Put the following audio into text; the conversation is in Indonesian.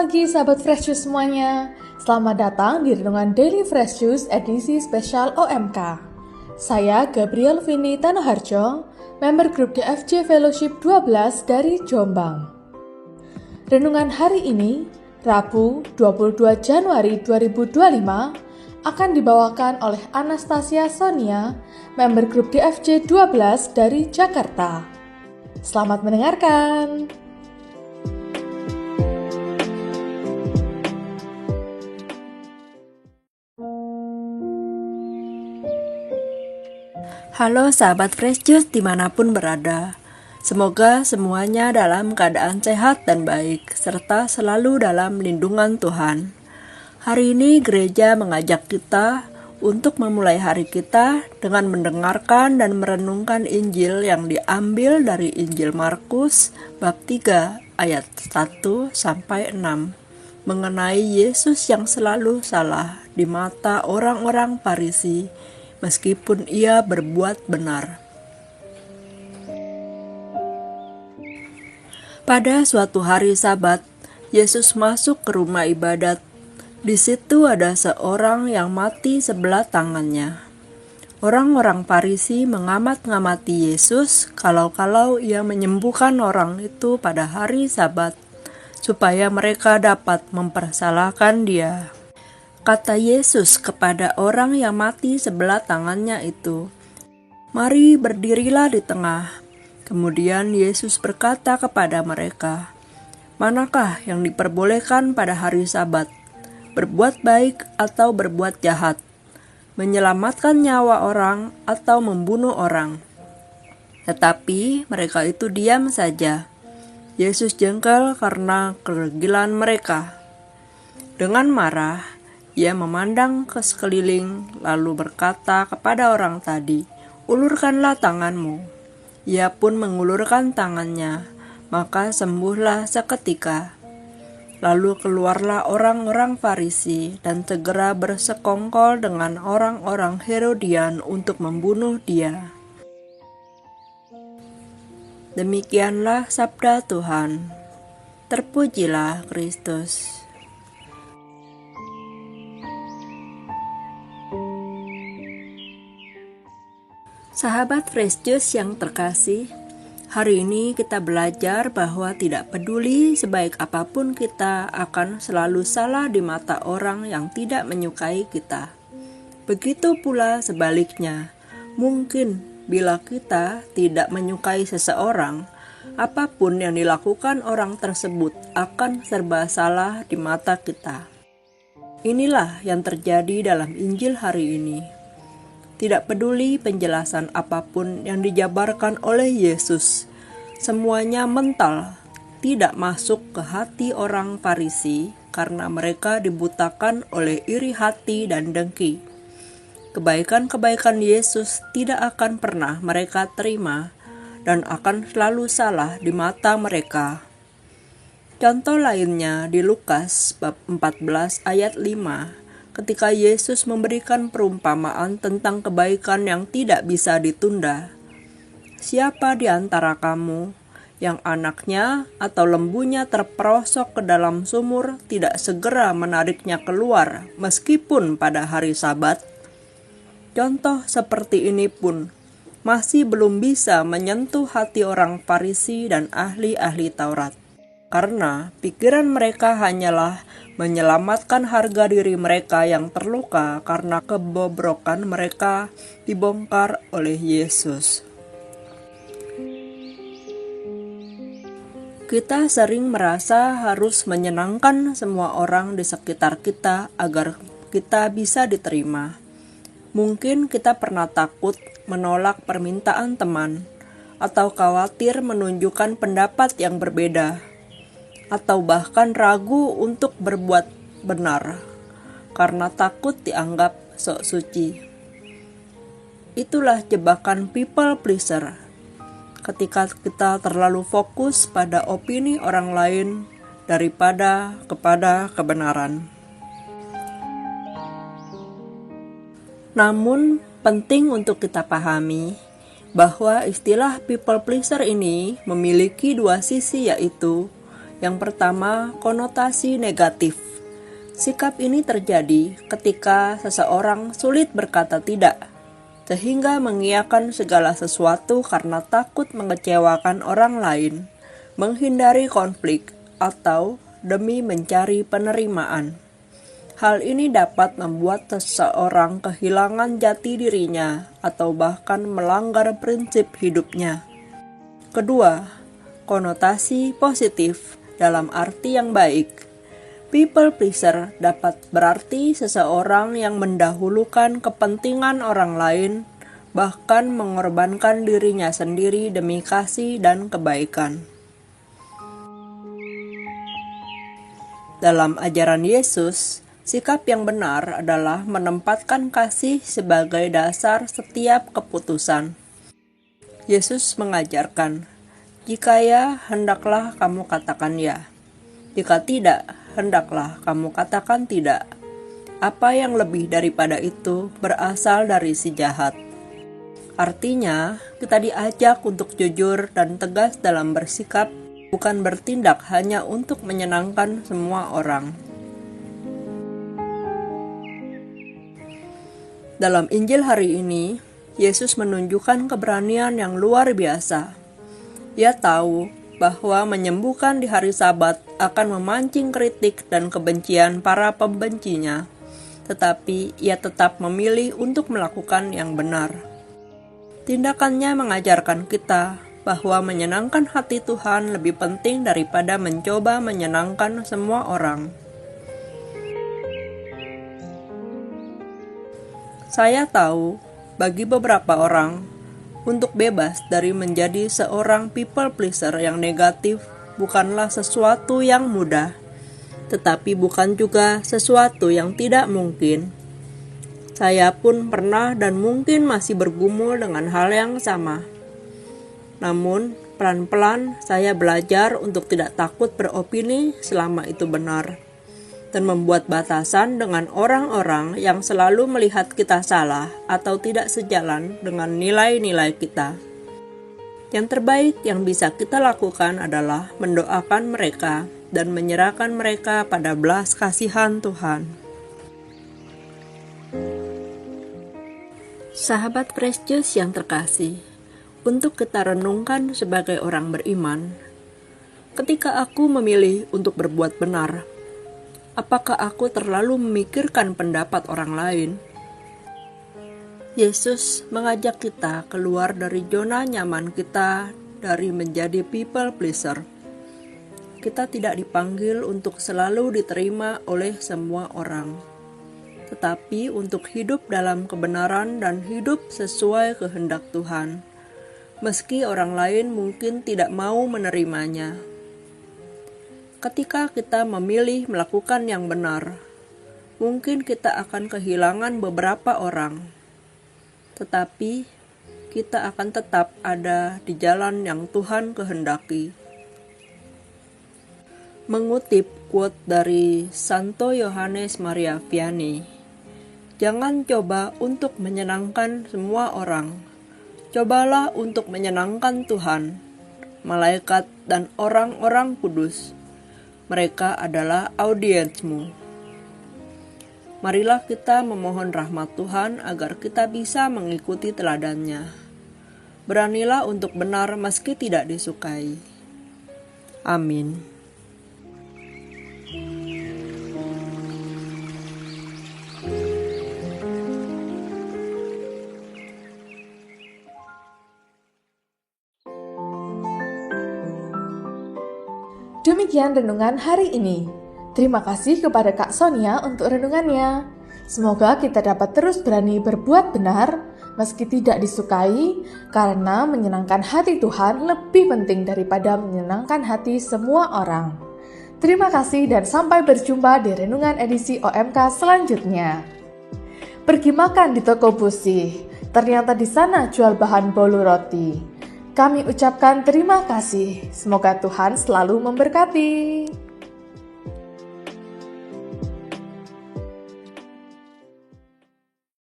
pagi sahabat Fresh Juice semuanya. Selamat datang di Renungan Daily Fresh Juice edisi spesial OMK. Saya Gabriel Vini Tanoharjo, member grup DFJ Fellowship 12 dari Jombang. Renungan hari ini, Rabu 22 Januari 2025, akan dibawakan oleh Anastasia Sonia, member grup DFJ 12 dari Jakarta. Selamat mendengarkan. Halo sahabat Fresh Juice dimanapun berada. Semoga semuanya dalam keadaan sehat dan baik, serta selalu dalam lindungan Tuhan. Hari ini gereja mengajak kita untuk memulai hari kita dengan mendengarkan dan merenungkan Injil yang diambil dari Injil Markus bab 3 ayat 1-6 mengenai Yesus yang selalu salah di mata orang-orang Farisi meskipun ia berbuat benar. Pada suatu hari Sabat, Yesus masuk ke rumah ibadat. Di situ ada seorang yang mati sebelah tangannya. Orang-orang Farisi mengamat-ngamati Yesus kalau-kalau ia menyembuhkan orang itu pada hari Sabat, supaya mereka dapat mempersalahkan dia. Kata Yesus kepada orang yang mati sebelah tangannya itu, "Mari berdirilah di tengah." Kemudian Yesus berkata kepada mereka, "Manakah yang diperbolehkan pada hari Sabat? Berbuat baik atau berbuat jahat? Menyelamatkan nyawa orang atau membunuh orang?" Tetapi mereka itu diam saja. Yesus jengkel karena keregilan mereka. Dengan marah, ia memandang ke sekeliling, lalu berkata kepada orang tadi, "Ulurkanlah tanganmu." Ia pun mengulurkan tangannya, maka sembuhlah seketika. Lalu keluarlah orang-orang Farisi dan segera bersekongkol dengan orang-orang Herodian untuk membunuh dia. Demikianlah sabda Tuhan. Terpujilah Kristus. Sahabat Fresh Juice yang terkasih, hari ini kita belajar bahwa tidak peduli sebaik apapun kita akan selalu salah di mata orang yang tidak menyukai kita. Begitu pula sebaliknya, mungkin bila kita tidak menyukai seseorang, apapun yang dilakukan orang tersebut akan serba salah di mata kita. Inilah yang terjadi dalam Injil hari ini. Tidak peduli penjelasan apapun yang dijabarkan oleh Yesus, semuanya mental, tidak masuk ke hati orang Farisi karena mereka dibutakan oleh iri hati dan dengki. Kebaikan-kebaikan Yesus tidak akan pernah mereka terima dan akan selalu salah di mata mereka. Contoh lainnya di Lukas bab 14 ayat 5. Ketika Yesus memberikan perumpamaan tentang kebaikan yang tidak bisa ditunda. Siapa di antara kamu yang anaknya atau lembunya terperosok ke dalam sumur tidak segera menariknya keluar meskipun pada hari Sabat? Contoh seperti ini pun masih belum bisa menyentuh hati orang Farisi dan ahli-ahli Taurat. Karena pikiran mereka hanyalah menyelamatkan harga diri mereka yang terluka karena kebobrokan mereka dibongkar oleh Yesus. Kita sering merasa harus menyenangkan semua orang di sekitar kita agar kita bisa diterima. Mungkin kita pernah takut menolak permintaan teman, atau khawatir menunjukkan pendapat yang berbeda, atau bahkan ragu untuk berbuat benar karena takut dianggap sok suci. Itulah jebakan people pleaser. Ketika kita terlalu fokus pada opini orang lain daripada kepada kebenaran. Namun penting untuk kita pahami bahwa istilah people pleaser ini memiliki dua sisi, yaitu Yang pertama, konotasi negatif. Sikap ini terjadi ketika seseorang sulit berkata tidak, sehingga mengiyakan segala sesuatu karena takut mengecewakan orang lain, menghindari konflik, atau demi mencari penerimaan. Hal ini dapat membuat seseorang kehilangan jati dirinya atau bahkan melanggar prinsip hidupnya. Kedua, konotasi positif dalam arti yang baik. People pleaser dapat berarti seseorang yang mendahulukan kepentingan orang lain, bahkan mengorbankan dirinya sendiri demi kasih dan kebaikan. Dalam ajaran Yesus, sikap yang benar adalah menempatkan kasih sebagai dasar setiap keputusan. Yesus mengajarkan, "Jika ya, hendaklah kamu katakan ya. Jika tidak, hendaklah kamu katakan tidak." Apa yang lebih daripada itu berasal dari si jahat. Artinya, kita diajak untuk jujur dan tegas dalam bersikap, bukan bertindak hanya untuk menyenangkan semua orang. Dalam Injil hari ini, Yesus menunjukkan keberanian yang luar biasa. Ia tahu bahwa menyembuhkan di hari Sabat akan memancing kritik dan kebencian para pembencinya, tetapi ia tetap memilih untuk melakukan yang benar. Tindakannya mengajarkan kita bahwa menyenangkan hati Tuhan lebih penting daripada mencoba menyenangkan semua orang. Saya tahu, bagi beberapa orang, untuk bebas dari menjadi seorang people pleaser yang negatif bukanlah sesuatu yang mudah, tetapi bukan juga sesuatu yang tidak mungkin. Saya pun pernah dan mungkin masih bergumul dengan hal yang sama. Namun, pelan-pelan saya belajar untuk tidak takut beropini selama itu benar, dan membuat batasan dengan orang-orang yang selalu melihat kita salah atau tidak sejalan dengan nilai-nilai kita. Yang terbaik yang bisa kita lakukan adalah mendoakan mereka dan menyerahkan mereka pada belas kasihan Tuhan. Sahabat Fresh Juice yang terkasih, untuk kita renungkan sebagai orang beriman, ketika aku memilih untuk berbuat benar, apakah aku terlalu memikirkan pendapat orang lain? Yesus mengajak kita keluar dari zona nyaman kita dari menjadi people pleaser. Kita tidak dipanggil untuk selalu diterima oleh semua orang, tetapi untuk hidup dalam kebenaran dan hidup sesuai kehendak Tuhan, meski orang lain mungkin tidak mau menerimanya. Ketika kita memilih melakukan yang benar, mungkin kita akan kehilangan beberapa orang, tetapi kita akan tetap ada di jalan yang Tuhan kehendaki. Mengutip quote dari Santo Yohanes Maria Vianney, "Jangan coba untuk menyenangkan semua orang, cobalah untuk menyenangkan Tuhan, malaikat, dan orang-orang kudus. Mereka adalah audiensmu." Marilah kita memohon rahmat Tuhan agar kita bisa mengikuti teladannya. Beranilah untuk benar meski tidak disukai. Amin. Demikian renungan hari ini. Terima kasih kepada Kak Sonia untuk renungannya. Semoga kita dapat terus berani berbuat benar meski tidak disukai, karena menyenangkan hati Tuhan lebih penting daripada menyenangkan hati semua orang. Terima kasih dan sampai berjumpa di renungan edisi OMK selanjutnya. Pergi makan di toko Busi, ternyata di sana jual bahan bolu roti. Kami ucapkan terima kasih. Semoga Tuhan selalu memberkati.